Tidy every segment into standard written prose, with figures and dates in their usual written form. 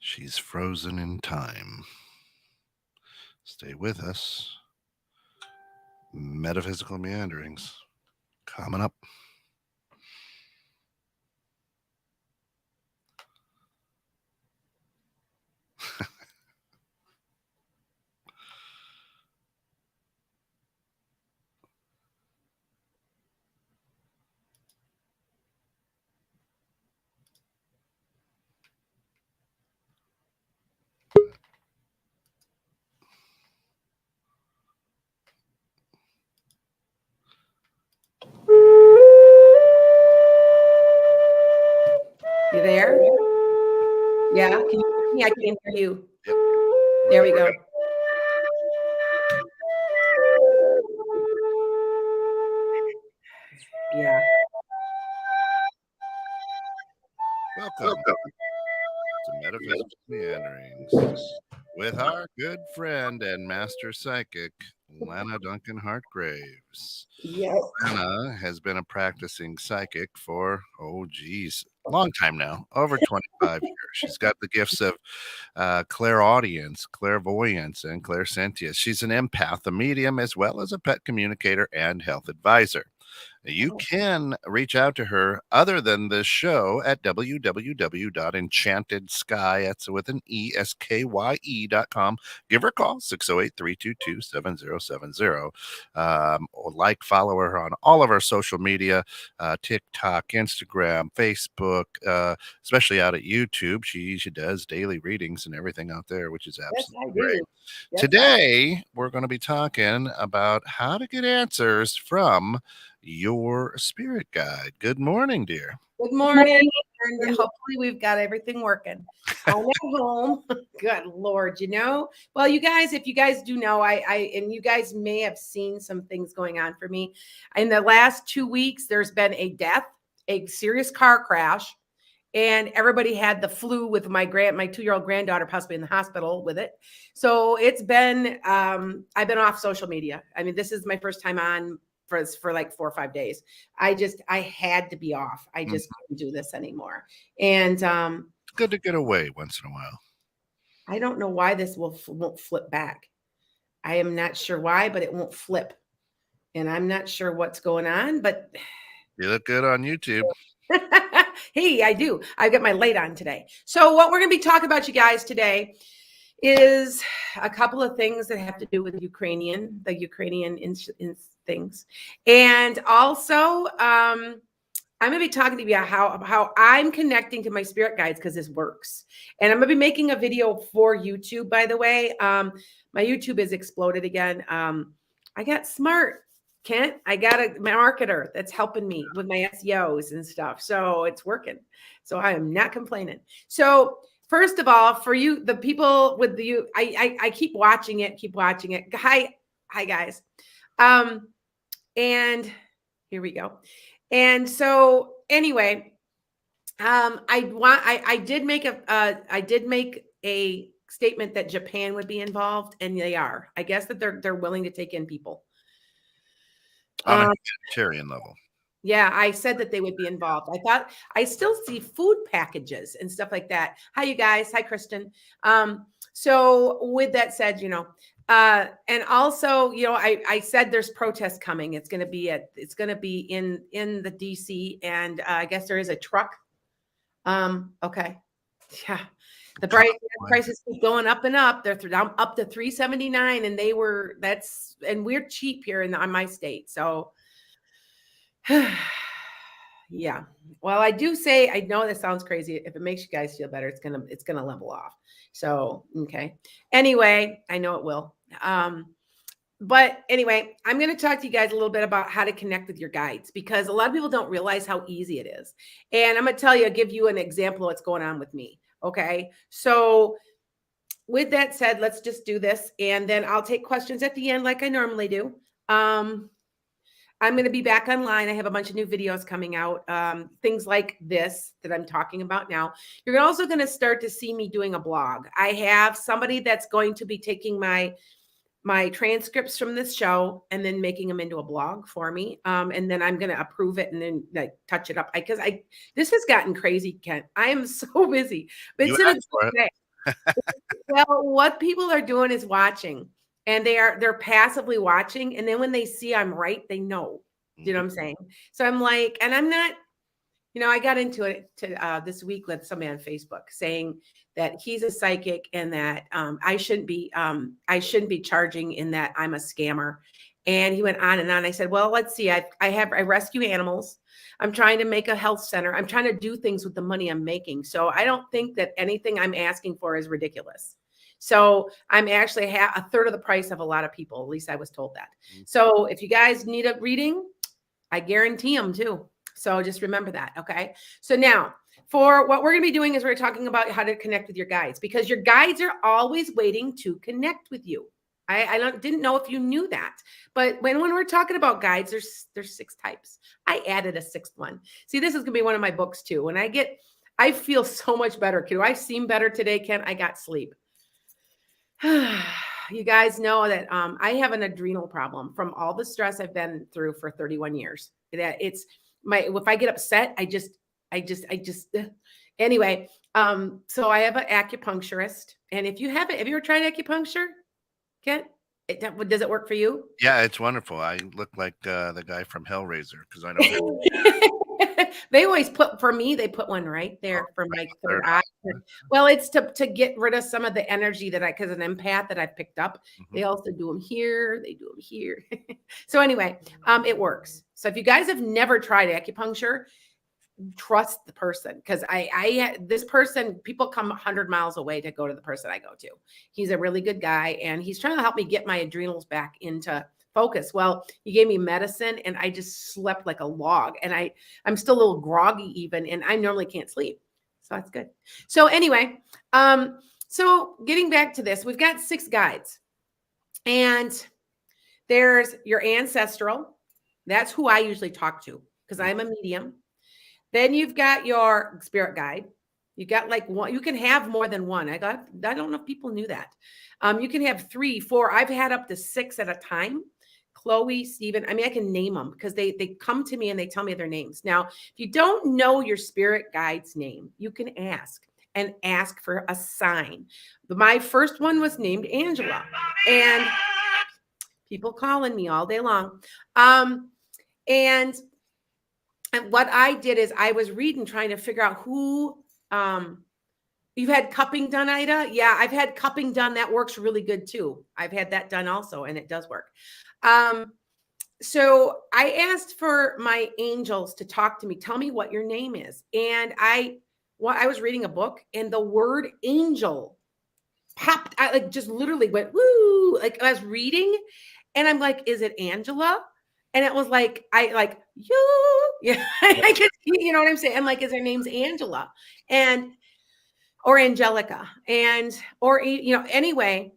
She's frozen in time. Stay with us. Metaphysical meanderings coming up. You there? Yeah. Can you hear me? I can't hear you. Yep. There we go. Yeah. Welcome to Metaphysical Meanderings with our good friend and master psychic, Lana Duncan-Hartgraves. Yes. Lana has been a practicing psychic for, long time now, over 25 years. She's got the gifts of clairaudience, clairvoyance, and clairsentience. She's an empath, a medium, as well as a pet communicator and health advisor. You can reach out to her other than this show at www.enchantedsky, that's with an ESKYE.com. Give her a call, 608-322-7070. Or follow her on all of our social media, TikTok, Instagram, Facebook, especially out at YouTube. She does daily readings and everything out there, which is absolutely great. Yes, Today, we're going to be talking about how to get answers from your spirit guide. Good morning, dear. Good morning. And hopefully we've got everything working. I'm at home. Good Lord, Well, you guys, if you guys do know, and you guys may have seen some things going on for me. In the last 2 weeks, there's been a death, a serious car crash, and everybody had the flu with my 2-year-old granddaughter possibly in the hospital with it. So it's been, I've been off social media. I mean, this is my first time on for like 4 or 5 days. I had to be off. I just couldn't do this anymore. And It's good to get away once in a while. I don't know why this won't flip back. I am not sure why, but it won't flip. And I'm not sure what's going on, but you look good on YouTube. Hey, I do. I've got my light on today. So what we're going to be talking about, you guys, today is a couple of things that have to do with the Ukrainian things. And also, I'm going to be talking to you about how I'm connecting to my spirit guides because this works. And I'm going to be making a video for YouTube, by the way. My YouTube has exploded again. I got smart, Kent. I got a marketer that's helping me with my SEOs and stuff. So it's working. So I am not complaining. So first of all, for you, the people with you, I keep watching it. Hi guys. And here we go. And so anyway, I did make a statement that Japan would be involved, and they are. I guess that they're willing to take in people on a humanitarian level. Yeah, I said that they would be involved. I thought I still see food packages and stuff like that. Hi, you guys. Hi, Kristen. So with that said, and also, I said there's protests coming. It's going to be in the DC, and I guess there is a truck. Okay. Yeah. The prices keep going up and up. They're down up to $379, and and we're cheap here on my state. So yeah. Well, I do say, I know this sounds crazy. If it makes you guys feel better, it's gonna level off. So, okay. Anyway, I know it will. But anyway, I'm going to talk to you guys a little bit about how to connect with your guides, because a lot of people don't realize how easy it is. And I'm going to give you an example of what's going on with me. Okay. So with that said, let's just do this. And then I'll take questions at the end like I normally do. I'm going to be back online. I have a bunch of new videos coming out. Things like this that I'm talking about now. You're also going to start to see me doing a blog. I have somebody that's going to be taking my transcripts from this show and then making them into a blog for me. And then I'm going to approve it and then touch it up. This has gotten crazy, Kent. I am so busy. But it's in a good way. Well, what people are doing is watching, and they're passively watching, and then when they see I'm right, they know. Do you know what I'm saying? So I'm like, and I'm not, I got into it this week with somebody on Facebook saying that he's a psychic and that I shouldn't be charging, in that I'm a scammer. And he went on and on. I said, well, let's see. I rescue animals. I'm trying to make a health center. I'm trying to do things with the money I'm making. So I don't think that anything I'm asking for is ridiculous. So I'm actually a third of the price of a lot of people. At least I was told that. So if you guys need a reading, I guarantee them too. So just remember that. Okay. So now for what we're going to be doing is we're talking about how to connect with your guides, because your guides are always waiting to connect with you. I didn't know if you knew that, but when we're talking about guides, there's 6 types. I added a 6th one. See, this is going to be one of my books too. When I feel so much better. Do I seem better today, Ken? I got sleep. You guys know that I have an adrenal problem from all the stress I've been through for 31 years. That it's if I get upset, I just anyway. So I have an acupuncturist, and if you have you ever tried acupuncture? Kent, does it work for you? Yeah, it's wonderful. I look like the guy from Hellraiser because I don't have. They always they put one right there for my third eye. Well, it's to get rid of some of the energy that because an empath that I picked up. They also do them here. They do them here. So anyway, it works. So if you guys have never tried acupuncture, trust the person, because this person, people come 100 miles away to go to the person I go to. He's a really good guy, and he's trying to help me get my adrenals back into focus. Well, he gave me medicine, and I just slept like a log, and I'm still a little groggy even, and I normally can't sleep. So that's good. So anyway, so getting back to this, we've got 6 guides, and there's your ancestral. That's who I usually talk to because I'm a medium. Then you've got your spirit guide. You got like one. You can have more than one. I don't know if people knew that. You can have 3, 4. I've had up to 6 at a time. Chloe, Stephen. I mean, I can name them because they come to me and they tell me their names. Now, if you don't know your spirit guide's name, you can ask for a sign. My first one was named Angela, and people calling me all day long. And what I did is I was reading, trying to figure out who, you've had cupping done, Ida? Yeah, I've had cupping done. That works really good too. I've had that done also, and it does work. So I asked for my angels to talk to me, tell me what your name is. And I was reading a book, and the word angel popped. I like just literally went, woo, like I was reading, and I'm like, is it Angela? And it was like, you, yeah, I could, you know what I'm saying? I'm like, is her name's Angela or Angelica or, anyway,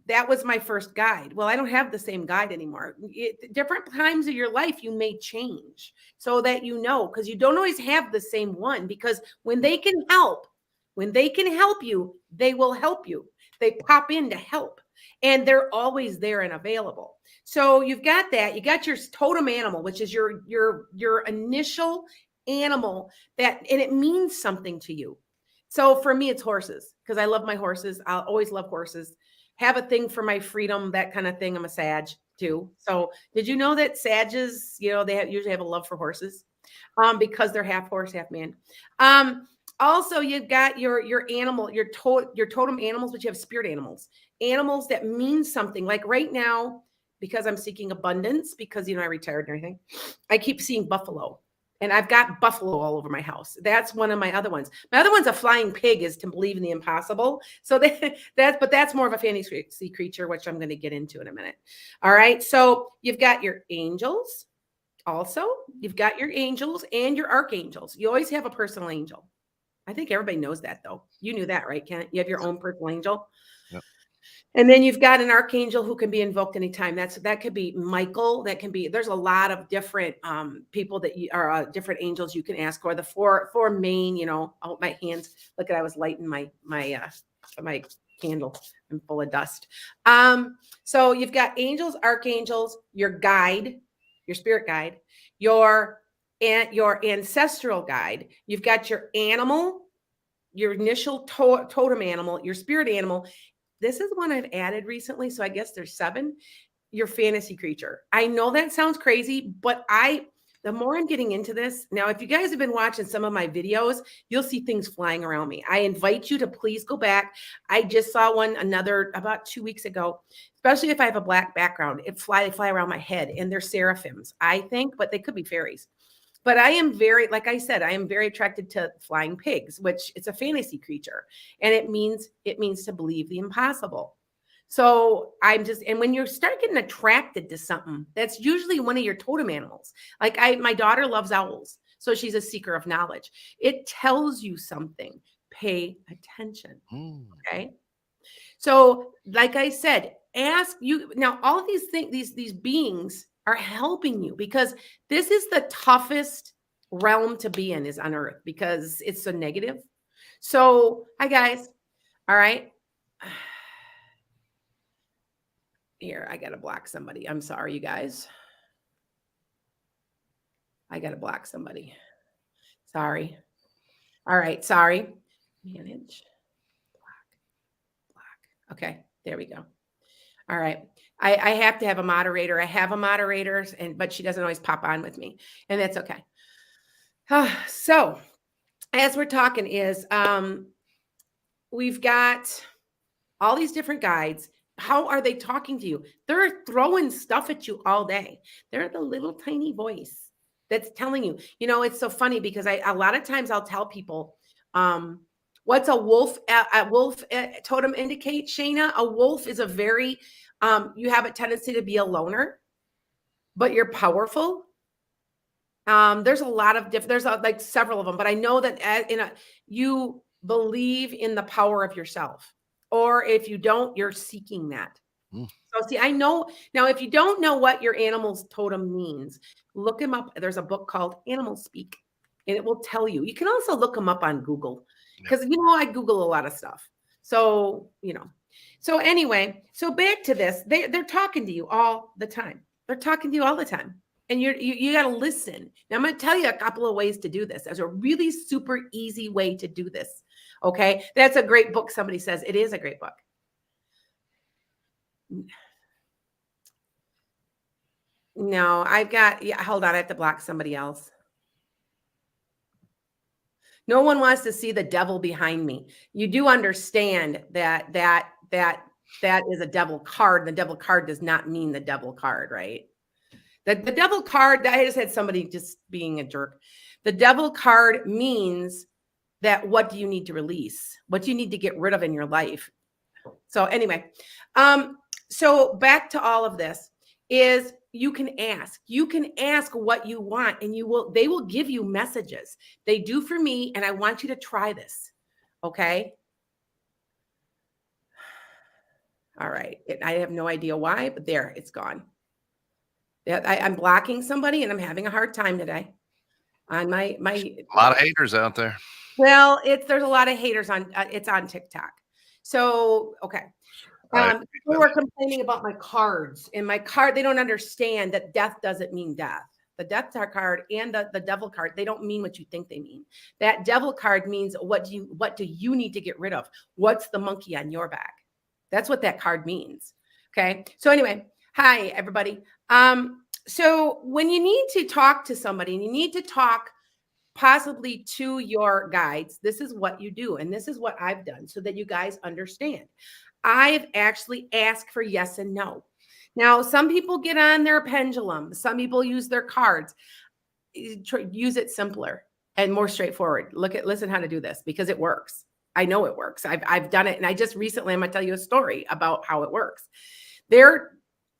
that was my first guide. Well, I don't have the same guide anymore. Different times of your life, you may change so that, because you don't always have the same one, because when they can help you, they will help you. They pop in to help, and they're always there and available. So you've got that. You got your totem animal, which is your initial animal and it means something to you. So for me, it's horses, because I love my horses. I'll always love horses. Have a thing for my freedom, that kind of thing. I'm a Sag too. So did you know that Sages, they usually have a love for horses, because they're half horse, half man. Also, you've got your animal, your totem animals, but you have spirit animals that mean something. Like right now, because I'm seeking abundance, because I retired and everything, I keep seeing buffalo, and I've got buffalo all over my house. That's one of my other ones. My other one's a flying pig, is to believe in the impossible. So that's more of a fantasy creature, which I'm going to get into in a minute. All right. So you've got your angels. Also, you've got your angels and your archangels. You always have a personal angel. I think everybody knows that, though. You knew that, right, Kent? You have your own personal angel. Yep. And then you've got an archangel who can be invoked anytime. That could be Michael. That can be. There's a lot of different people that are different angels you can ask for. The four main. Oh, my hands. Look at, I was lighting my candle. I'm full of dust. So you've got angels, archangels, your guide, your spirit guide, your ancestral guide. You've got your animal, initial totem animal, your spirit animal. This is one I've added recently, so I guess there's 7. Your fantasy creature. I know that sounds crazy, but the more I'm getting into this now, if you guys have been watching some of my videos, you'll see things flying around me. I invite you to please go back. I just saw one about 2 weeks ago, especially if I have a black background. They fly around my head, and they're seraphims, I think, but they could be fairies. But I am like I said, I am very attracted to flying pigs, which it's a fantasy creature, and it means to believe the impossible. So and when you start getting attracted to something, that's usually one of your totem animals. Like my daughter loves owls, so she's a seeker of knowledge. It tells you something. Pay attention. Okay. So, like I said, ask you now. All of these things, these beings are helping you, because this is the toughest realm to be in, is on Earth, because it's so negative. So, hi guys. All right. Here, I got to block somebody. I'm sorry, you guys. I got to block somebody. Sorry. All right. Sorry. Manage. Block. Okay. There we go. All right. I have to have a moderator. I have a moderator, but she doesn't always pop on with me, and that's okay. So as we're talking we've got all these different guides. How are they talking to you? They're throwing stuff at you all day. They're the little tiny voice that's telling you. It's so funny, because a lot of times I'll tell people, what's a wolf? A wolf totem indicate, Shayna? A wolf is a very, you have a tendency to be a loner, but you're powerful. There's a lot of there's like several of them, but I know that you believe in the power of yourself. Or if you don't, you're seeking that. So see, I know now, if you don't know what your animal's totem means, look him up. There's a book called Animal Speak, and it will tell you. You can also look them up on Google, because I Google a lot of stuff. So, so anyway, so back to this. They're talking to you all the time. They're talking to you all the time. And you got to listen. Now, I'm going to tell you a couple of ways to do this. There's a really super easy way to do this. Okay. That's a great book. Somebody says it is a great book. No, hold on. I have to block somebody else. No one wants to see the devil behind me. You do understand that is a devil card. The devil card does not mean the devil card, right? The devil card, I just had somebody just being a jerk. The devil card means that what do you need to release? What do you need to get rid of in your life? So anyway, so back to all of this is you can ask what you want, and they will give you messages. They do for me, and I want you to try this. Okay. All right. I have no idea why, but there, it's gone. I'm blocking somebody, and I'm having a hard time today on my. A lot of haters out there. Well, there's a lot of haters on it's on TikTok. So, okay. People were complaining about my cards, and my card, they don't understand that death doesn't mean death. The death card and the devil card, they don't mean what you think they mean. That devil card means what do you need to get rid of? What's the monkey on your back? That's what that card means. Okay. So anyway, hi everybody. So when you need to talk to somebody, and you need to talk possibly to your guides, this is what you do. And this is what I've done so that you guys understand. I've actually asked for yes and no. Now, some people get on their pendulum. Some people use their cards. Use it simpler and more straightforward. Listen how to do this, because it works. I know it works. I've done it. And I just recently, I'm going to tell you a story about how it works. A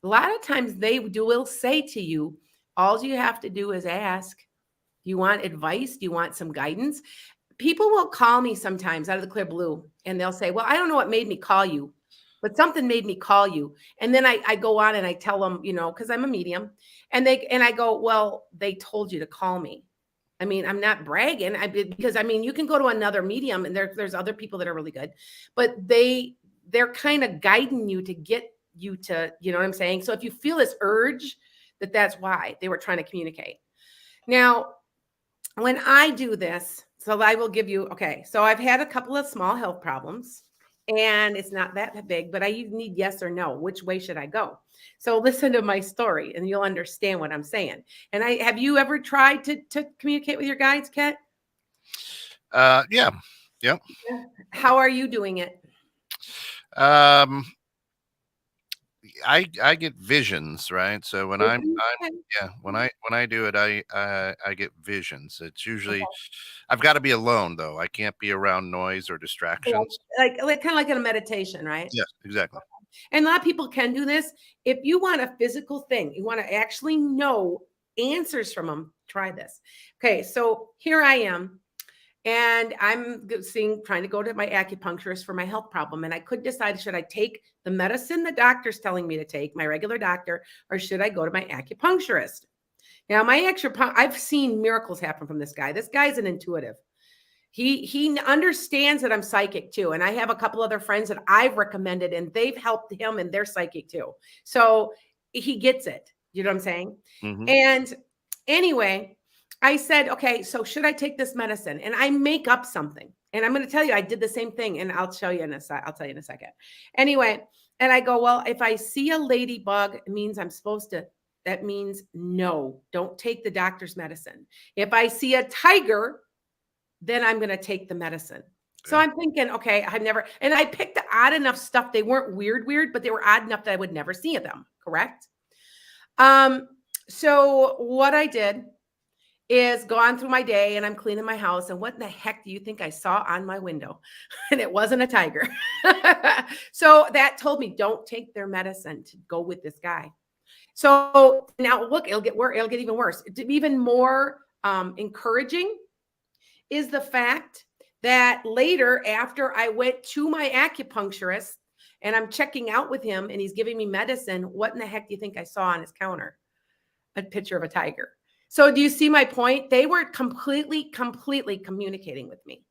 lot of times they will say to you, all you have to do is ask. Do you want advice? Do you want some guidance? People will call me sometimes out of the clear blue, and they'll say, well, I don't know what made me call you, but something made me call you. And then I go on and I tell them, because I'm a medium, and I go, well, they told you to call me. I mean, I'm not bragging, because you can go to another medium, and there's other people that are really good, but they're kind of guiding you to get you to, you know what I'm saying? So if you feel this urge, that's why they were trying to communicate. Now, when I do this, so I will give you, okay, so I've had a couple of small health problems and it's not that big, but I need yes or no. Which way should I go? So listen to my story and you'll understand what I'm saying. And have you ever tried to communicate with your guides, Kat? Yeah. Yep. How are you doing it? Um, I get visions, right? So I'm Okay. yeah, when I do it, I get visions. It's usually I've got to be alone though. I can't be around noise or distractions. Like kind of like in a meditation, right? Yes, exactly. And a lot of people can do this. If you want a physical thing, you want to actually know answers from them, try this. Okay, so here I am. And I'm trying to go to my acupuncturist for my health problem. And I couldn't decide, should I take the medicine the doctor's telling me to take, my regular doctor, or should I go to my acupuncturist? Now, I've seen miracles happen from this guy. This guy's an intuitive. He understands that I'm psychic too. And I have a couple other friends that I've recommended and they've helped him and they're psychic too. So he gets it. You know what I'm saying? Mm-hmm. And anyway, I said, okay, so should I take this medicine? And I make up something. And I'm going to tell you, I did the same thing. And I'll tell you in a second. Anyway, and I go, well, if I see a ladybug, it means that means no, don't take the doctor's medicine. If I see a tiger, then I'm going to take the medicine. So I'm thinking, okay, and I picked the odd enough stuff. They weren't weird, but they were odd enough that I would never see them. Correct. So what I did is go on through my day and I'm cleaning my house. And what in the heck do you think I saw on my window? And it wasn't a tiger. So that told me don't take their medicine to go with this guy. So now look, it'll get even worse. Even more encouraging is the fact that later, after I went to my acupuncturist and I'm checking out with him and he's giving me medicine, what in the heck do you think I saw on his counter? A picture of a tiger. So do you see my point? They were completely communicating with me.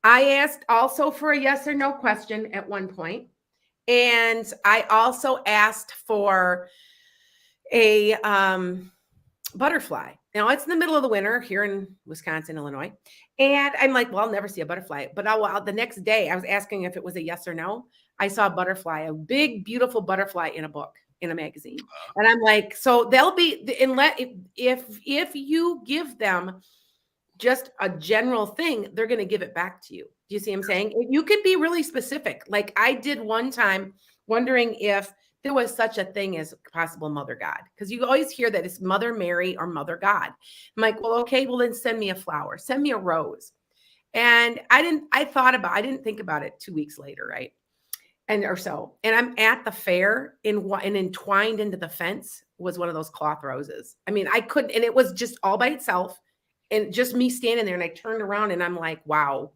I asked also for a yes or no question at one point. And I also asked for a butterfly. Now it's in the middle of the winter here in Wisconsin, Illinois. And I'm like, well, I'll never see a butterfly. But the next day I was asking if it was a yes or no. I saw a butterfly, a big, beautiful butterfly in a book, in a magazine. And I'm like, so they'll be, if you give them just a general thing, they're going to give it back to you. Do you see what I'm saying? You could be really specific. Like I did one time wondering if there was such a thing as possible Mother God, because you always hear that it's Mother Mary or Mother God. I'm like, well, okay, well then send me a flower, send me a rose. And I didn't think about it 2 weeks later, right? And I'm at the fair and entwined into the fence was one of those cloth roses. I mean, I couldn't, and it was just all by itself and just me standing there. And I turned around and I'm like, wow.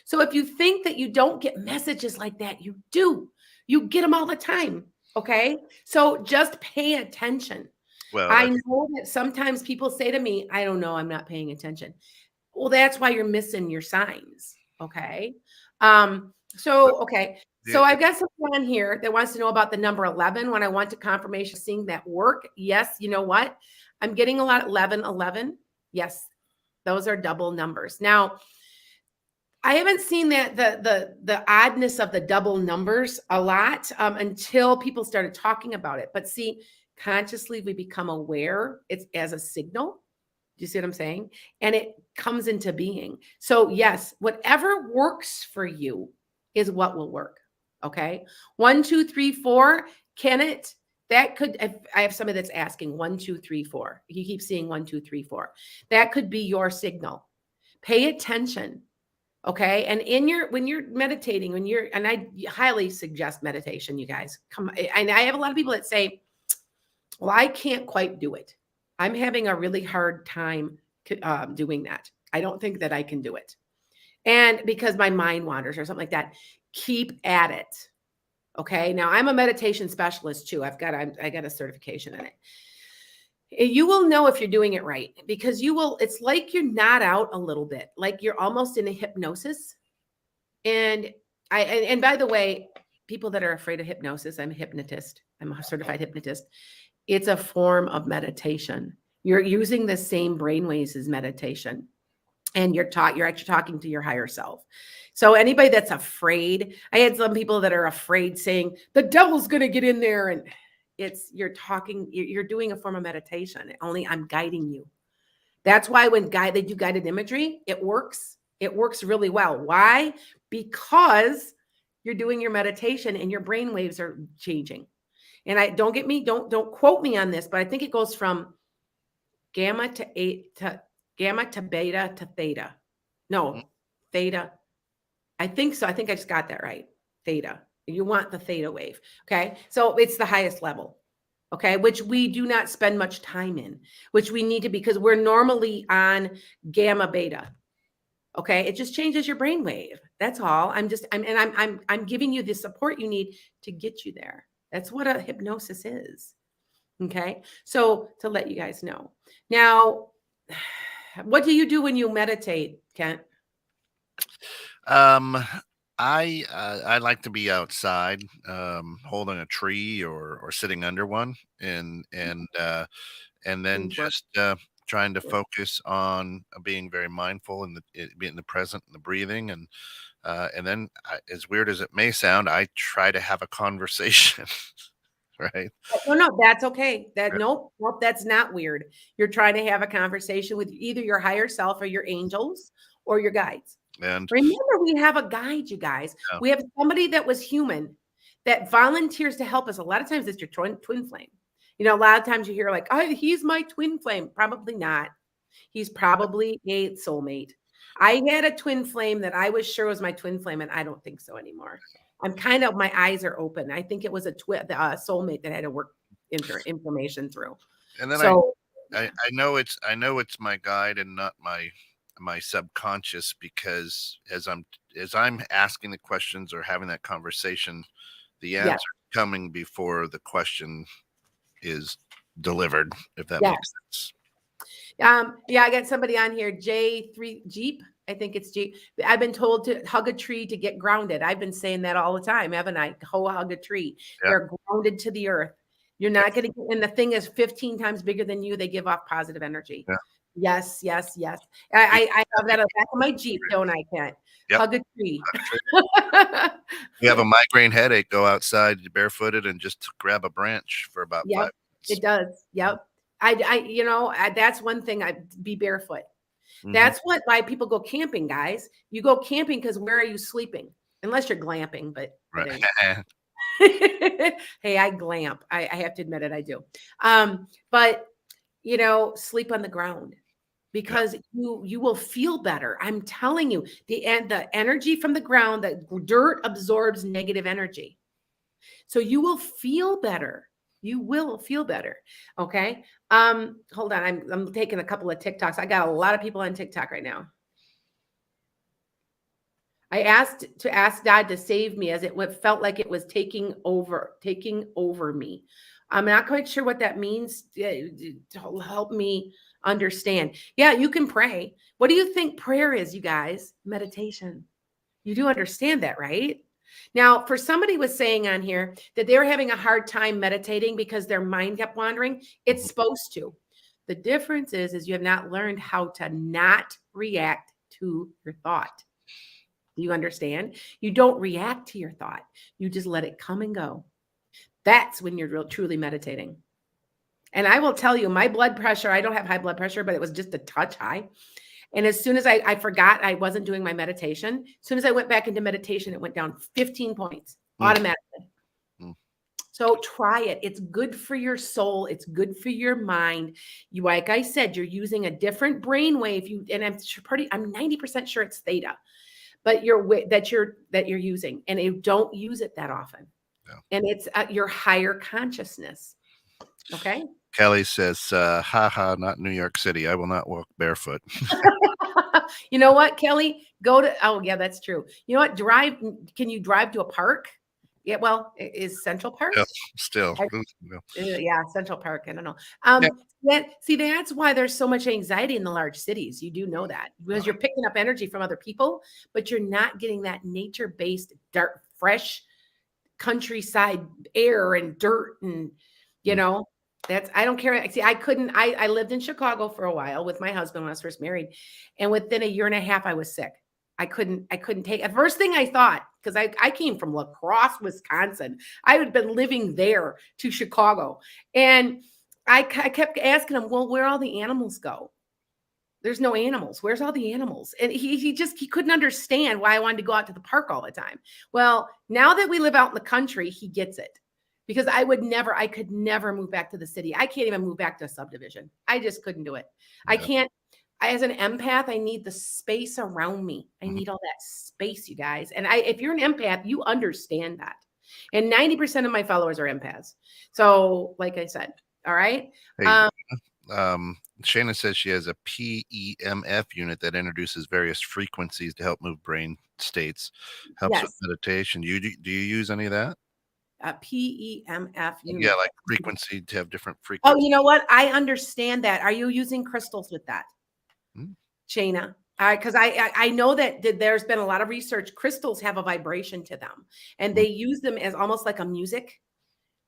So if you think that you don't get messages like that, you do. You get them all the time. Okay. So just pay attention. Well, I know that sometimes people say to me, I don't know, I'm not paying attention. Well, that's why you're missing your signs. Okay. Okay. So I've got someone on here that wants to know about the number 11 when I want to confirmation seeing that work. Yes. You know what? I'm getting a lot of 11. Yes. Those are double numbers. Now, I haven't seen that the oddness of the double numbers a lot until people started talking about it. But see, consciously we become aware it's as a signal. Do you see what I'm saying? And it comes into being. So yes, whatever works for you is what will work. Okay. 1, 2, 3, 4. Can it? That could, if I have somebody that's asking 1, 2, 3, 4. You keep seeing 1, 2, 3, 4. That could be your signal. Pay attention. Okay. And when you're meditating, and I highly suggest meditation, you guys come. And I have a lot of people that say, well, I can't quite do it. I'm having a really hard time doing that. I don't think that I can do it. And because my mind wanders or something like that, keep at it. Okay. Now I'm a meditation specialist too. I got a certification in it. You will know if you're doing it right because it's like you're not out a little bit, like you're almost in a hypnosis. And by the way, people that are afraid of hypnosis, I'm a hypnotist. I'm a certified hypnotist. It's a form of meditation. You're using the same brainwaves as meditation. and you're actually talking to your higher self. So anybody that's afraid, I had some people that are afraid saying the devil's going to get in there, and you're doing a form of meditation. Only I'm guiding you. That's why when they do guided imagery, it works. It works really well. Why? Because you're doing your meditation and your brain waves are changing. And don't quote me on this, but I think it goes from gamma to beta to theta. No, theta. I think so. I think I just got that right. Theta. You want the theta wave. Okay. So it's the highest level. Okay. Which we do not spend much time in, which we need to, because we're normally on gamma beta. Okay. It just changes your brain wave. That's all. I'm giving you the support you need to get you there. That's what a hypnosis is. Okay. So to let you guys know. Now, what do you do when you meditate, Kent? I like to be outside, holding a tree or sitting under one, and then just trying to focus on being very mindful and being in the present and the breathing, and then as weird as it may sound, I try to have a conversation. Right? No, that's okay. Nope, that's not weird. You're trying to have a conversation with either your higher self or your angels or your guides. And remember, we have a guide, you guys. Yeah. We have somebody that was human that volunteers to help us. A lot of times it's your twin flame. A lot of times you hear like, oh, he's my twin flame. Probably not. He's probably a soulmate. I had a twin flame that I was sure was my twin flame, and I don't think so anymore. My eyes are open. I think it was a soulmate that had to work information through. And then I know it's my guide and not my subconscious, because as I'm asking the questions or having that conversation, the answer coming before the question is delivered, if that makes sense. I got somebody on here, J3 Jeep. I think it's Jeep. I've been told to hug a tree to get grounded. I've been saying that all the time, haven't I? Hug a tree. Yeah. They're grounded to the earth. You're not going to get, and the thing is 15 times bigger than you. They give off positive energy. Yeah. Yes. I have that on the back of my Jeep, don't I, Kent? Yep. Hug a tree. You have a migraine headache, go outside barefooted and just grab a branch for about 5 minutes. It does. Yep. That's one thing. Be barefoot. Mm-hmm. That's why people go camping, guys. You go camping because where are you sleeping? Unless you're glamping, but right. Hey, I glamp. I have to admit it, I do. But sleep on the ground, because you will feel better. I'm telling you, the energy from the ground, the dirt absorbs negative energy. So you will feel better. You will feel better. Okay. Hold on. I'm taking a couple of TikToks. I got a lot of people on TikTok right now. I asked God to save me, as it felt like it was taking over me. I'm not quite sure what that means. To help me understand. Yeah, you can pray. What do you think prayer is, you guys? Meditation. You do understand that, right? Now, for somebody was saying on here that they were having a hard time meditating because their mind kept wandering. It's supposed to. The difference is you have not learned how to not react to your thought. Do you understand? You don't react to your thought. You just let it come and go. That's when you're truly meditating. And I will tell you, my blood pressure, I don't have high blood pressure, but it was just a touch high. And as soon as I forgot I wasn't doing my meditation, as soon as I went back into meditation, it went down 15 points automatically. So try it. It's good for your soul. It's good for your mind. Like I said, you're using a different brainwave. I'm 90% sure it's theta, but that you're using, and you don't use it that often. Yeah. And it's your higher consciousness. Okay. Kelly says, haha, not New York City. I will not walk barefoot. You know what, Kelly? Oh yeah, that's true. You know what? Can you drive to a park? Yeah, well, is Central Park? Yeah, still. Yeah, Central Park. I don't know. That's why there's so much anxiety in the large cities. You do know that, because you're picking up energy from other people, but you're not getting that nature-based, dark, fresh countryside air and dirt and, I don't care. See, I lived in Chicago for a while with my husband when I was first married. And within a year and a half, I was sick. I couldn't take it. First thing I thought, because I came from La Crosse, Wisconsin. I had been living there to Chicago. And I kept asking him, well, where all the animals go? There's no animals. Where's all the animals? And he couldn't understand why I wanted to go out to the park all the time. Well, now that we live out in the country, he gets it. Because I could never move back to the city. I can't even move back to a subdivision. I just couldn't do it. I can't. As an empath, I need the space around me. I need all that space, you guys. And if you're an empath, you understand that. And 90% of my followers are empaths. So, like I said, all right. Hey, Shayna says she has a PEMF unit that introduces various frequencies to help move brain states. Helps with meditation. Do you use any of that? A PEMF unit. Yeah, like frequency to have different Oh, frequencies. you know what? I understand that. Are you using crystals with that, Shayna? Because I know that there's been a lot of research. Crystals have a vibration to them, and they use them as almost like a music,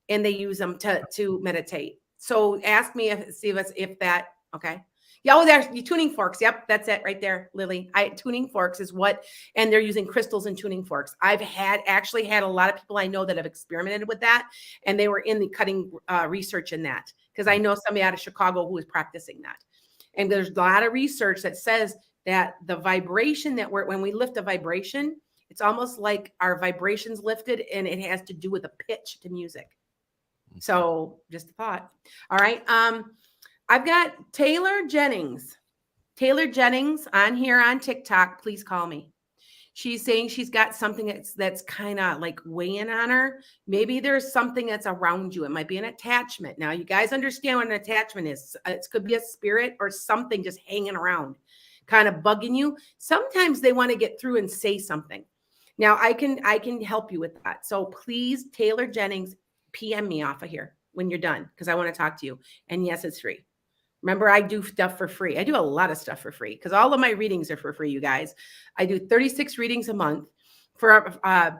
and they use them to meditate. So ask me if that okay. Yeah, oh, there's tuning forks. Yep, that's it right there, Lily. Tuning forks is what, and they're using crystals and tuning forks. I've actually had a lot of people I know that have experimented with that, and they were in the cutting research in that, because I know somebody out of Chicago who is practicing that. And there's a lot of research that says that the vibration that when we lift a vibration, it's almost like our vibrations lifted, and it has to do with a pitch to music. So just a thought. All right. I've got Taylor Jennings. Taylor Jennings on here on TikTok. Please call me. She's saying she's got something that's kind of like weighing on her. Maybe there's something that's around you. It might be an attachment. Now, you guys understand what an attachment is. It could be a spirit or something just hanging around, kind of bugging you. Sometimes they want to get through and say something. Now, I can help you with that. So please, Taylor Jennings, PM me off of here when you're done, because I want to talk to you. And yes, it's free. Remember, I do stuff for free. I do a lot of stuff for free because all of my readings are for free, you guys. I do 36 readings a month for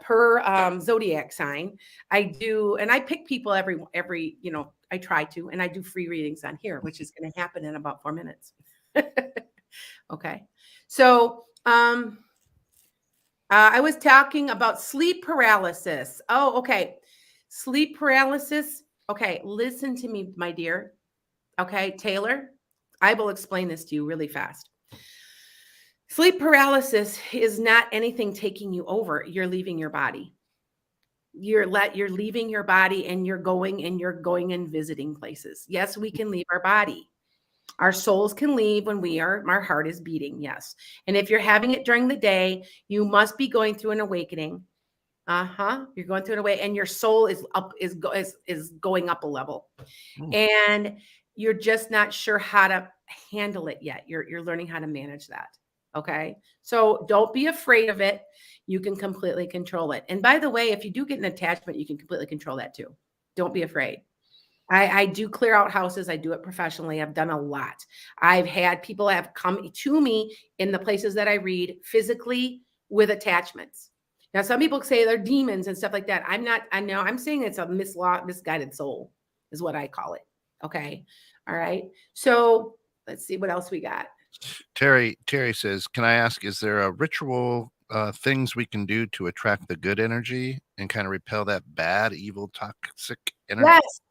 per zodiac sign. I do, and I pick people every I try to, and I do free readings on here, which is going to happen in about 4 minutes. Okay, so I was talking about sleep paralysis. Oh, okay, sleep paralysis. Okay, listen to me, my dear. Okay, Taylor, I will explain this to you really fast. Sleep paralysis is not anything taking you over. You're leaving your body. You're leaving your body, and you're going and visiting places. Yes, we can leave our body. Our souls can leave when our heart is beating. Yes. And if you're having it during the day, you must be going through an awakening. You're going through an awakening, and your soul is going up a level. And you're just not sure how to handle it yet. You're learning how to manage that. Okay. So don't be afraid of it. You can completely control it. And by the way, if you do get an attachment, you can completely control that too. Don't be afraid. I do clear out houses. I do it professionally. I've done a lot. I've had people have come to me in the places that I read physically with attachments. Now, some people say they're demons and stuff like that. I'm saying it's a misguided soul is what I call it. Okay. All right. So let's see what else we got. Terry says, can I ask, is there a ritual things we can do to attract the good energy and kind of repel that bad, evil, toxic energy? Yes.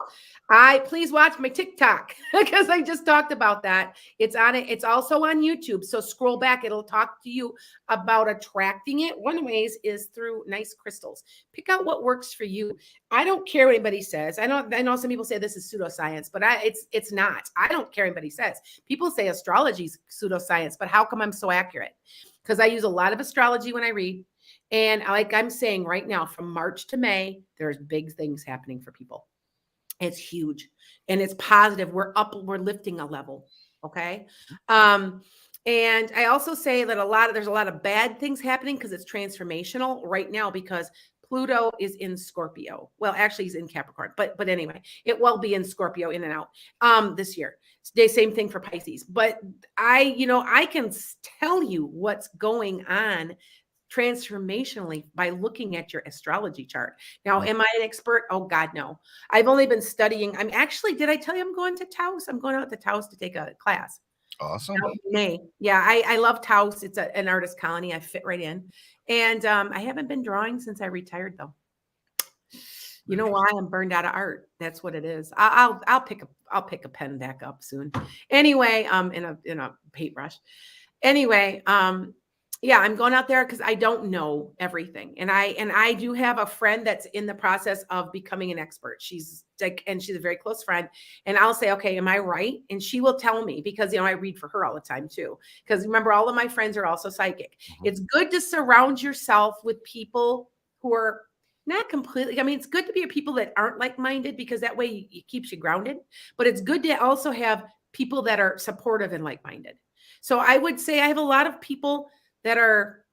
Please watch my TikTok because I just talked about that. It's on it. It's also on YouTube. So scroll back. It'll talk to you about attracting it. One of the ways is through nice crystals. Pick out what works for you. I don't care what anybody says. I know some people say this is pseudoscience, but it's not. I don't care what anybody says. People say astrology is pseudoscience, but how come I'm so accurate? Because I use a lot of astrology when I read. And like I'm saying right now, from March to May, there's big things happening for people. It's huge and it's positive. We're lifting a level. Okay. And I also say that there's a lot of bad things happening because it's transformational right now because Pluto is in Scorpio. Well, actually he's in Capricorn, but anyway, it will be in Scorpio in and out this year. Same thing for Pisces. But I can tell you what's going on transformationally by looking at your astrology chart. Now, am I an expert? Oh God, no. I've only been studying. I'm actually, did I tell you I'm going to Taos? I'm going out to Taos to take a class. Awesome. Out in May. Yeah, I love Taos. It's an artist colony. I fit right in. And I haven't been drawing since I retired though. You know why? I'm burned out of art. That's what it is. I'll pick a pen back up soon. Anyway, in a paintbrush. Anyway, yeah, I'm going out there because I don't know everything. And I do have a friend that's in the process of becoming an expert. She's like, and she's a very close friend. And I'll say, okay, am I right? And she will tell me because I read for her all the time too. Because remember, all of my friends are also psychic. It's good to surround yourself with people who are not completely. It's good to be with people that aren't like-minded because that way it keeps you grounded. But it's good to also have people that are supportive and like-minded. So I would say I have a lot of people that are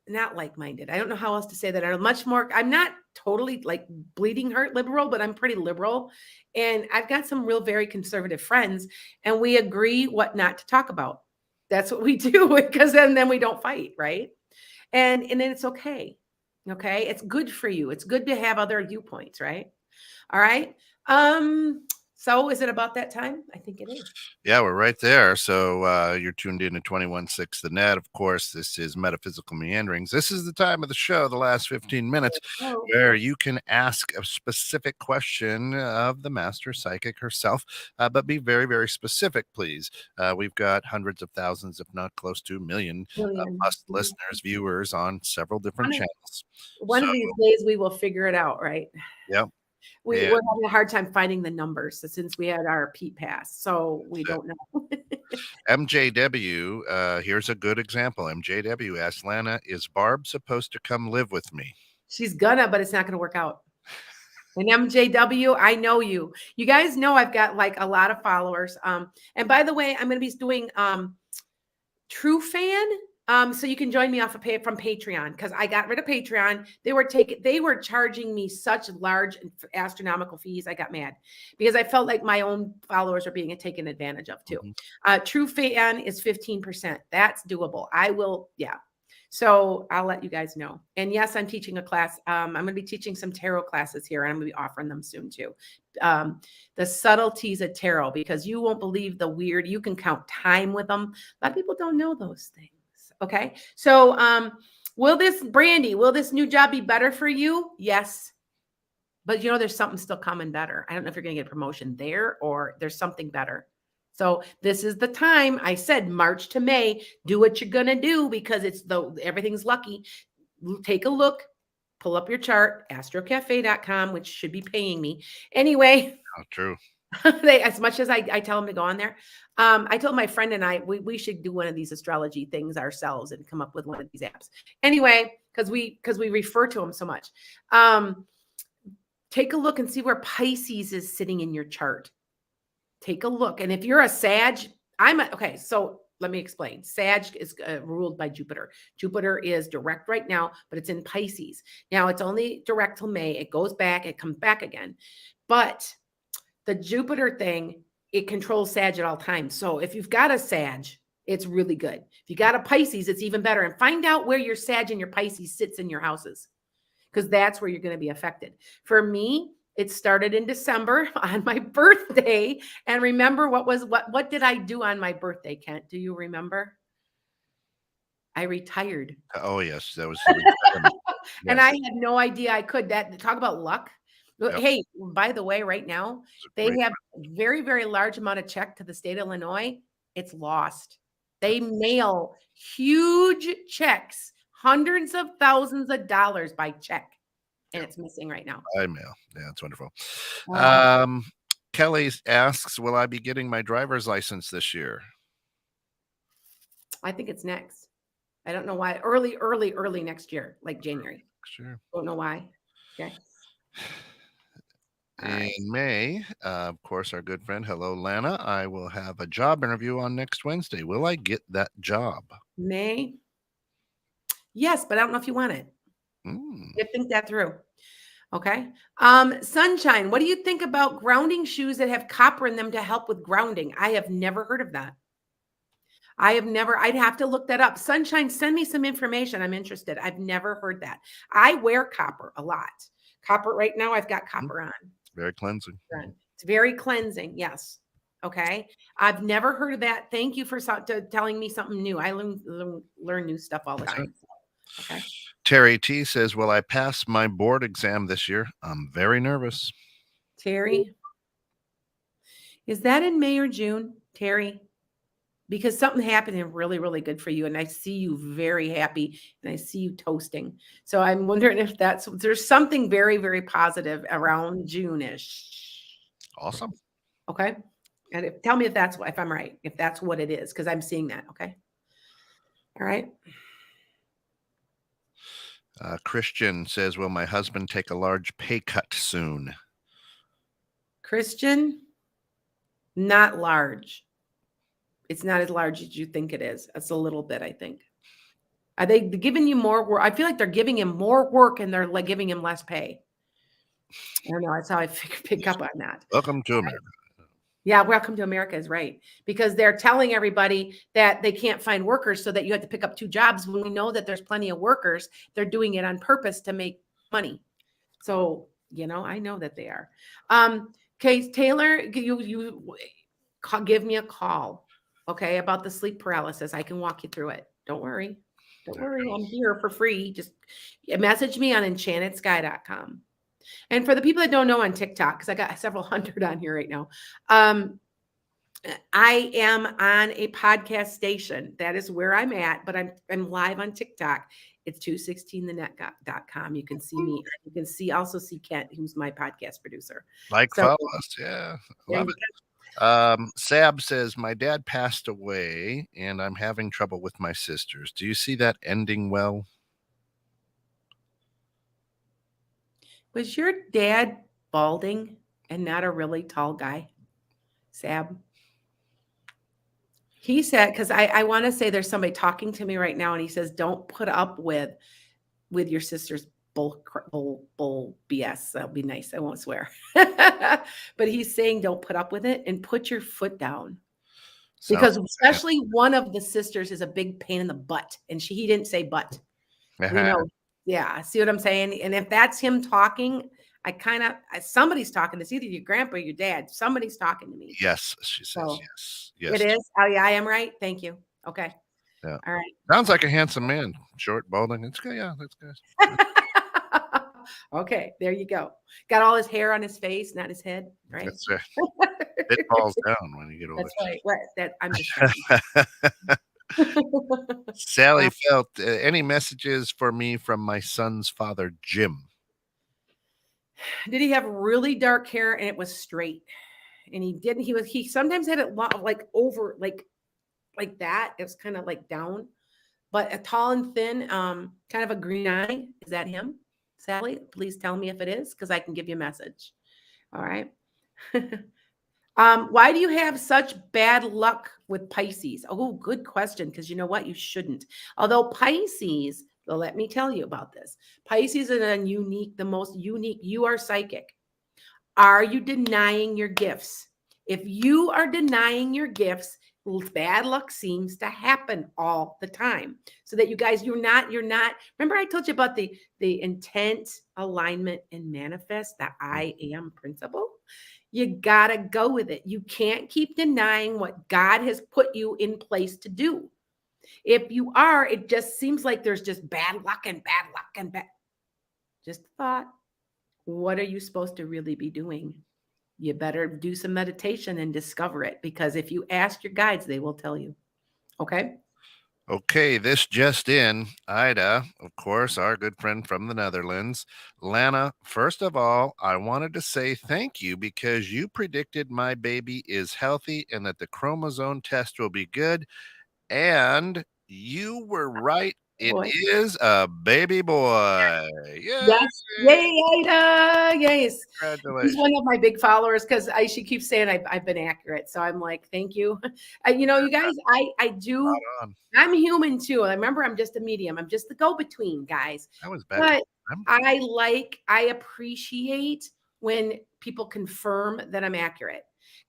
not like-minded. I don't know how else to say that. Are much more. I'm not totally like bleeding heart liberal, but I'm pretty liberal. And I've got some real very conservative friends, and we agree what not to talk about. That's what we do because then we don't fight, right? And then it's okay. Okay, it's good for you. It's good to have other viewpoints, right? All right. So is it about that time? I think it is. Yeah, we're right there. So you're tuned in to 21.6 The Net. Of course, this is Metaphysical Meanderings. This is the time of the show, the last 15 minutes, where you can ask a specific question of the master psychic herself, but be very, very specific, please. We've got hundreds of thousands, if not close to a million plus listeners, viewers on several different channels. One of these days we will figure it out, right? Yep. We're having a hard time finding the numbers since we had our Pete pass, so we don't know. MJW, here's a good example. MJW asked Lana, is Barb supposed to come live with me? She's gonna, but it's not gonna work out. And MJW, I know you. You guys know I've got like a lot of followers. And by the way, I'm gonna be doing True Fan. So you can join me off of from Patreon because I got rid of Patreon. They were charging me such large astronomical fees. I got mad because I felt like my own followers are being taken advantage of too. True Fan is 15%. That's doable. I will, yeah. So I'll let you guys know. And yes, I'm teaching a class. I'm going to be teaching some tarot classes here, and I'm going to be offering them soon too. The subtleties of tarot, because you won't believe the weird. You can count time with them. A lot of people don't know those things. Okay. So will this new job be better for you? Yes. But there's something still coming better. I don't know if you're going to get a promotion there or there's something better. So this is the time. I said March to May, do what you're going to do because everything's lucky. Take a look, pull up your chart, astrocafe.com, which should be paying me. Anyway. Oh, true. As much as I tell them to go on there, I told my friend and I, we should do one of these astrology things ourselves and come up with one of these apps. Anyway, because we refer to them so much. Take a look and see where Pisces is sitting in your chart. Take a look. And if you're a Sag, okay, so let me explain. Sag is ruled by Jupiter. Jupiter is direct right now, but it's in Pisces. Now it's only direct till May. It goes back, it comes back again. But the Jupiter thing, it controls Sag at all times. So if you've got a Sag, it's really good. If you got a Pisces, it's even better. And find out where your Sag and your Pisces sits in your houses, because that's where you're going to be affected. For me, it started in December on my birthday. And remember what did I do on my birthday, Kent? Do you remember? I retired. Oh, yes. That was and I had no idea I could. Talk about luck. Yep. Hey, by the way, right now, they have a very, very large amount of check to the state of Illinois. It's lost. They mail huge checks, hundreds of thousands of dollars by check. And it's missing right now. By mail. Yeah, it's wonderful. Kelly asks, will I be getting my driver's license this year? I think it's next. I don't know why. Early next year, like January. Sure. Don't know why. Okay. In May, of course, our good friend, hello, Lana, I will have a job interview on next Wednesday. Will I get that job? May? Yes, but I don't know if you want it. You think that through. Okay. Sunshine, what do you think about grounding shoes that have copper in them to help with grounding? I have never heard of that. I have never, I'd have to look that up. Sunshine, send me some information. I'm interested. I've never heard that. I wear copper a lot. Copper right now, I've got copper on. Very cleansing. It's very cleansing. Yes. Okay. I've never heard of that. Thank you for telling me something new. I learn new stuff all the time. Okay. Terry T says, will I pass my board exam this year? I'm very nervous. Terry, is that in May or June, Terry? Because something happened and really, really good for you. And I see you very happy and I see you toasting. So I'm wondering if there's something very, very positive around June-ish. Awesome. Okay. And tell me if I'm right, if that's what it is, because I'm seeing that. Okay. All right. Christian says, will my husband take a large pay cut soon? Christian, not large. It's not as large as you think it is. It's a little bit, I think. Are they giving you more work? I feel like they're giving him more work and they're like giving him less pay. I don't know. That's how I pick up on that. Welcome to America. Yeah, welcome to America is right. Because they're telling everybody that they can't find workers so that you have to pick up 2 jobs when we know that there's plenty of workers. They're doing it on purpose to make money. So, I know that they are. Okay, Taylor, you give me a call, okay, about the sleep paralysis. I can walk you through it. Don't worry. Don't worry. I'm here for free. Just message me on enchantedsky.com. And for the people that don't know on TikTok, because I got several hundred on here right now, I am on a podcast station. That is where I'm at, but I'm live on TikTok. It's 216thenet.com. You can see me. You can also see Kent, who's my podcast producer. Follow us. Yeah. Love it. Sab says, my dad passed away and I'm having trouble with my sisters. Do you see that ending well? Was your dad balding and not a really tall guy, Sab? He said, because I want to say there's somebody talking to me right now, and he says, don't put up with your sister's bull BS. That'll be nice. I won't swear. But he's saying don't put up with it and put your foot down. Because especially one of the sisters is a big pain in the butt. And he didn't say butt. Yeah. See what I'm saying? And if that's him talking, somebody's talking. It's either your grandpa or your dad. Somebody's talking to me. Yes, she says. Yes. It is. Oh, yeah, I am right. Thank you. Okay. Yeah. All right. Sounds like a handsome man. Short, balding. It's good. Yeah, that's good. Okay, there you go. Got all his hair on his face, not his head, right? That's right. It falls down when you get older. That's right. I'm just Sally felt any messages for me from my son's father, Jim? Did he have really dark hair and it was straight? And he sometimes had it like over like that. It was kind of like down, but a tall and thin, kind of a green eye. Is that him, Sally? Please tell me if it is, because I can give you a message. All right. Why do you have such bad luck with Pisces? Oh, good question. Because you know what? You shouldn't. Although Pisces, well, let me tell you about this. Pisces is the most unique. You are psychic. Are you denying your gifts? If you are denying your gifts, bad luck seems to happen all the time. So that you guys, you're not, remember I told you about the intent, alignment, and manifest, that I am principle? You got to go with it. You can't keep denying what God has put you in place to do. If you are, it just seems like there's just bad luck and bad luck and bad. Just a thought. What are you supposed to really be doing? You better do some meditation and discover it, because if you ask your guides, they will tell you. Okay. Okay, this just in. Ida, of course, our good friend from the Netherlands. Lana, first of all, I wanted to say thank you because you predicted my baby is healthy and that the chromosome test will be good. And you were right. It is a baby boy. Yes. Yay, Ida. Yes. Congratulations. He's one of my big followers because she keeps saying I've been accurate. So I'm like, thank you. You guys, I do. I'm human too. I remember I'm just a medium. I'm just the go-between, guys. That was bad. But I appreciate when people confirm that I'm accurate,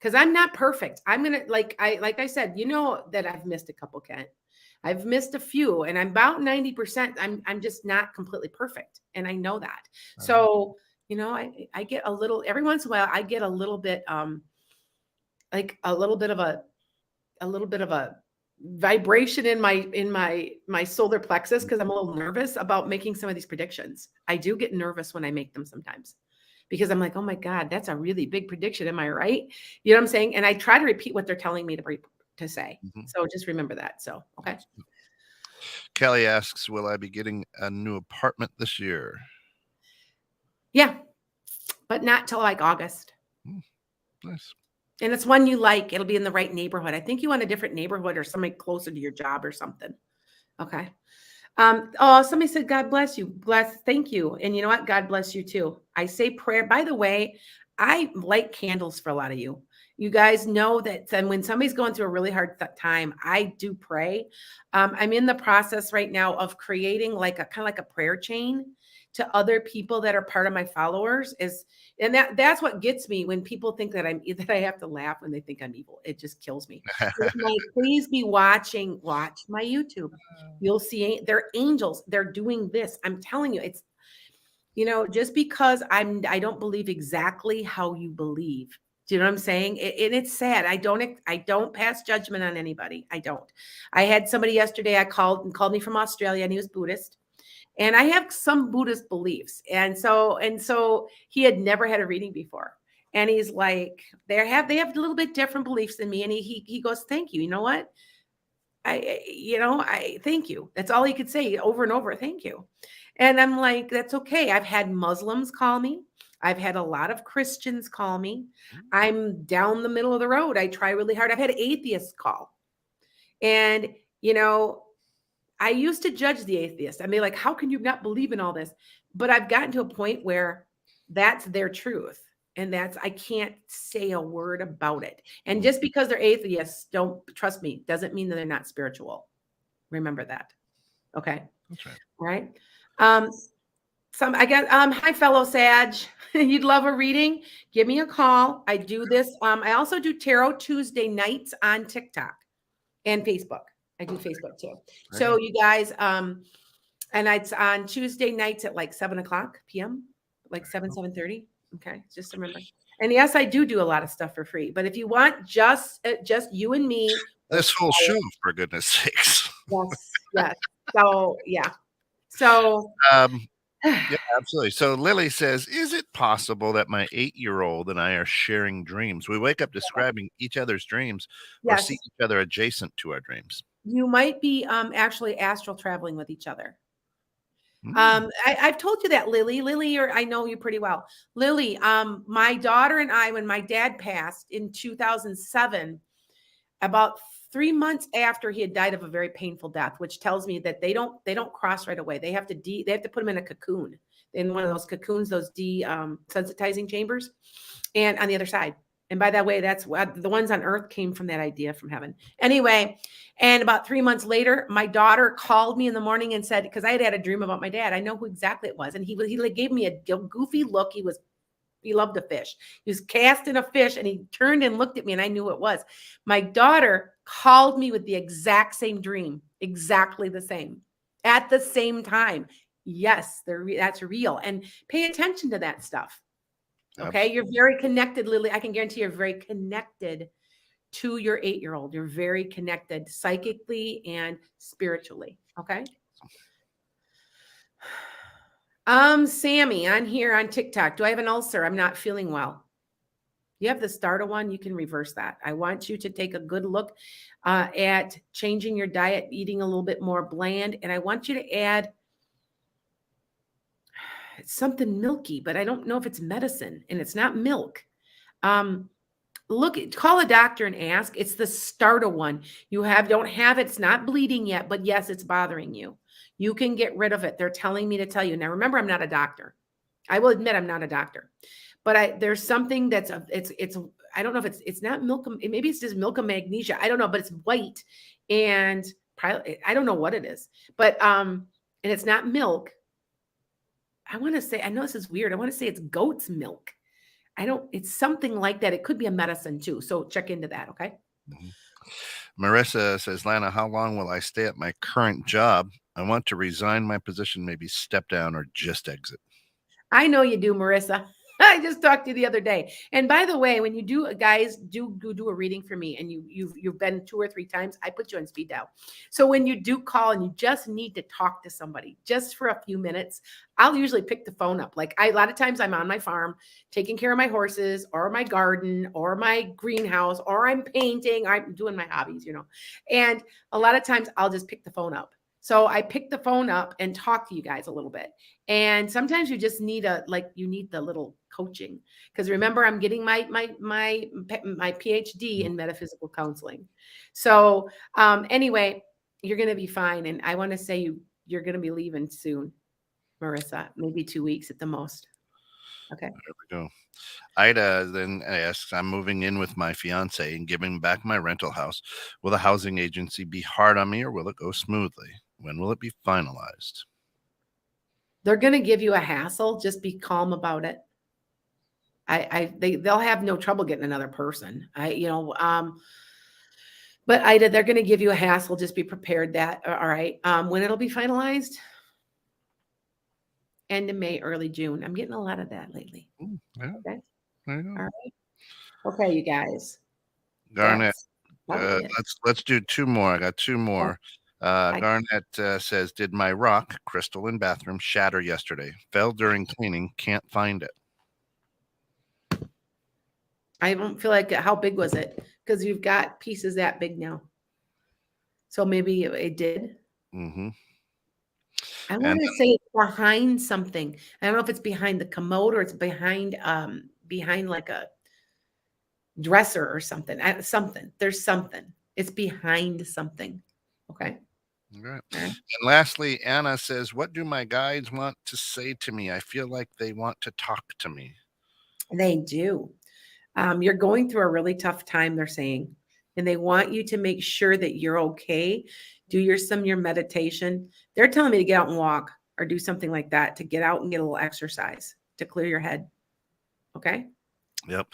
because I'm not perfect. I'm gonna like I said, you know that I've missed a couple, Kent. I've missed a few, and I'm about 90%. I'm just not completely perfect, and I know that. So you know, I get a little every once in a while. I get a little bit like a little bit of a vibration in my solar plexus because I'm a little nervous about making some of these predictions. I do get nervous when I make them sometimes because I'm like, oh my God, that's a really big prediction. Am I right? You know what I'm saying? And I try to repeat what they're telling me to say. Mhm. So just remember that. So, okay. Kelly asks, will I be getting a new apartment this year? Yeah. But not till like August. Nice. And it's one you like. It'll be in the right neighborhood. I think you want a different neighborhood or somebody closer to your job or something. Okay. Oh, somebody said, God bless you. Thank you. And you know what? God bless you too. I say prayer. By the way, I light candles for a lot of you. You guys know that when somebody's going through a really hard time, I do pray. I'm in the process right now of creating like a kind of like a prayer chain to other people that are part of my followers and that's what gets me when people think that that I have to laugh when they think I'm evil. It just kills me. Please be watch my YouTube. You'll see they're angels. They're doing this. I'm telling you, it's, you know, just because I don't believe exactly how you believe. Do you know what I'm saying? And it's sad. I don't pass judgment on anybody. I don't. I had somebody yesterday called me from Australia and he was Buddhist. And I have some Buddhist beliefs. And so he had never had a reading before. And he's like, they have a little bit different beliefs than me. And he goes, thank you. You know what? I thank you. That's all he could say over and over. Thank you. And I'm like, that's okay. I've had Muslims call me. I've had a lot of Christians call me. I'm down the middle of the road. I try really hard. I've had atheists call. And, you know, I used to judge the atheists. I mean, like, how can you not believe in all this? But I've gotten to a point where that's their truth. And I can't say a word about it. And just because they're atheists, don't trust me, doesn't mean that they're not spiritual. Remember that. Okay. That's right. All right. Hi, fellow Sag. You'd love a reading? Give me a call. I do this. I also do Tarot Tuesday nights on TikTok and Facebook. I do Facebook too. So you guys, and it's on Tuesday nights at like 7:00 p.m., like 7:30. Okay. Just remember. And yes, I do a lot of stuff for free, but if you want just you and me. This whole show, for goodness sakes. Yes. So, yeah. So, yeah, absolutely. So Lily says, is it possible that my 8-year-old and I are sharing dreams? We wake up describing each other's dreams or see each other adjacent to our dreams. You might be actually astral traveling with each other. I've told you that, Lily. Lily, I know you pretty well. Lily, my daughter and I, when my dad passed in 2007, about 3 months after he had died of a very painful death, which tells me that they don't cross right away. They have to put him in a cocoon, in one of those cocoons, those desensitizing chambers, and on the other side. And by that way, that's what the ones on earth came from, that idea from heaven. Anyway, and about 3 months later, my daughter called me in the morning and said, because I had a dream about my dad. I know who exactly it was. And he like gave me a goofy look. He loved to fish. He was casting a fish and he turned and looked at me and I knew who it was. My daughter called me with the exact same dream, exactly the same, at the same time. Yes, that's real. And pay attention to that stuff. Okay. Absolutely. You're very connected, Lily. I can guarantee you're very connected to your 8-year-old. You're very connected psychically and spiritually. Okay. Sammy, on here on TikTok. Do I have an ulcer? I'm not feeling well. You have the starter one. You can reverse that. I want you to take a good look at changing your diet, eating a little bit more bland. And I want you to add something milky, but I don't know if it's medicine and it's not milk. Call a doctor and ask. It's the starter one. Don't have it. It's not bleeding yet, but yes, it's bothering you. You can get rid of it. They're telling me to tell you. Now, remember, I'm not a doctor. I will admit I'm not a doctor, but there's something that's I don't know if it's not milk. Maybe it's just milk of magnesia. I don't know, but it's white and probably, I don't know what it is, but, and it's not milk. I know this is weird. I want to say it's goat's milk. I don't, it's something like that. It could be a medicine too. So check into that. Okay. Mhm. Marissa says, Lana, how long will I stay at my current job? I want to resign my position, maybe step down or just exit. I know you do, Marissa. I just talked to you the other day. And by the way, when you do, guys, do a reading for me, and you've been 2 or 3 times, I put you on speed dial. So when you do call and you just need to talk to somebody just for a few minutes, I'll usually pick the phone up. Like a lot of times I'm on my farm taking care of my horses or my garden or my greenhouse, or I'm painting, I'm doing my hobbies, And a lot of times I'll just pick the phone up. So I pick the phone up and talk to you guys a little bit. And sometimes you just need you need the little coaching, because remember, I'm getting my PhD in metaphysical counseling. So anyway, you're going to be fine. And I want to say you're going to be leaving soon, Marissa, maybe 2 weeks at the most. Okay. There we go. Ida then asks, I'm moving in with my fiance and giving back my rental house. Will the housing agency be hard on me or will it go smoothly? When will it be finalized? They're going to give you a hassle. Just be calm about it. They'll have no trouble getting another person. But Ida, they're going to give you a hassle. Just be prepared that. All right. When it'll be finalized? End of May, early June. I'm getting a lot of that lately. Yeah, Okay. there you go. All right. Okay, you guys. Garnett, That's probably it. let's do two more. I got two Oh, more. Garnett says, did my rock crystal in bathroom shatter yesterday? Fell during cleaning. Can't find it. I don't feel like, how big was it? Because you've got pieces that big now. So maybe it did. Mm-hmm. I And want to say it's behind something. I don't know if it's behind the commode or it's behind like a dresser or something. Something. There's something. It's behind something. Okay. right. All right. And lastly, Anna says, what do my guides want to say to me? I feel like they want to talk to me. They do. You're going through a really tough time, they're saying, and they want you to make sure that you're okay. Do your meditation. They're telling me to get out and walk or do something like that, to get out and get a little exercise to clear your head. Okay. Yep.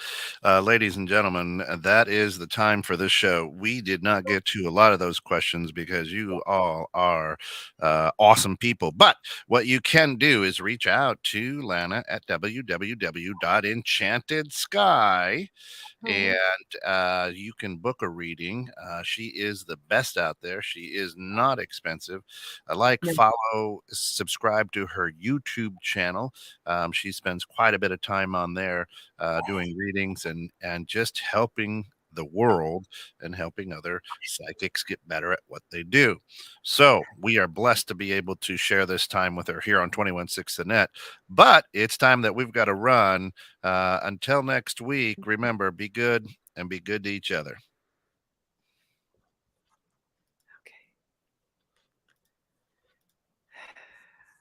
Ladies and gentlemen, that is the time for this show. We did not get to a lot of those questions because you all are awesome people. But what you can do is reach out to Lana at www.enchantedsky, Oh, and you can book a reading. She is the best out there. She is not expensive. Like, no. follow, subscribe to her YouTube channel. She spends quite a bit of time on there doing readings and just helping the world and helping other psychics get better at what they do. So we are blessed to be able to share this time with her here on 216 The Net. But it's time that we've got to run. Until next week, remember, be good and be good to each other.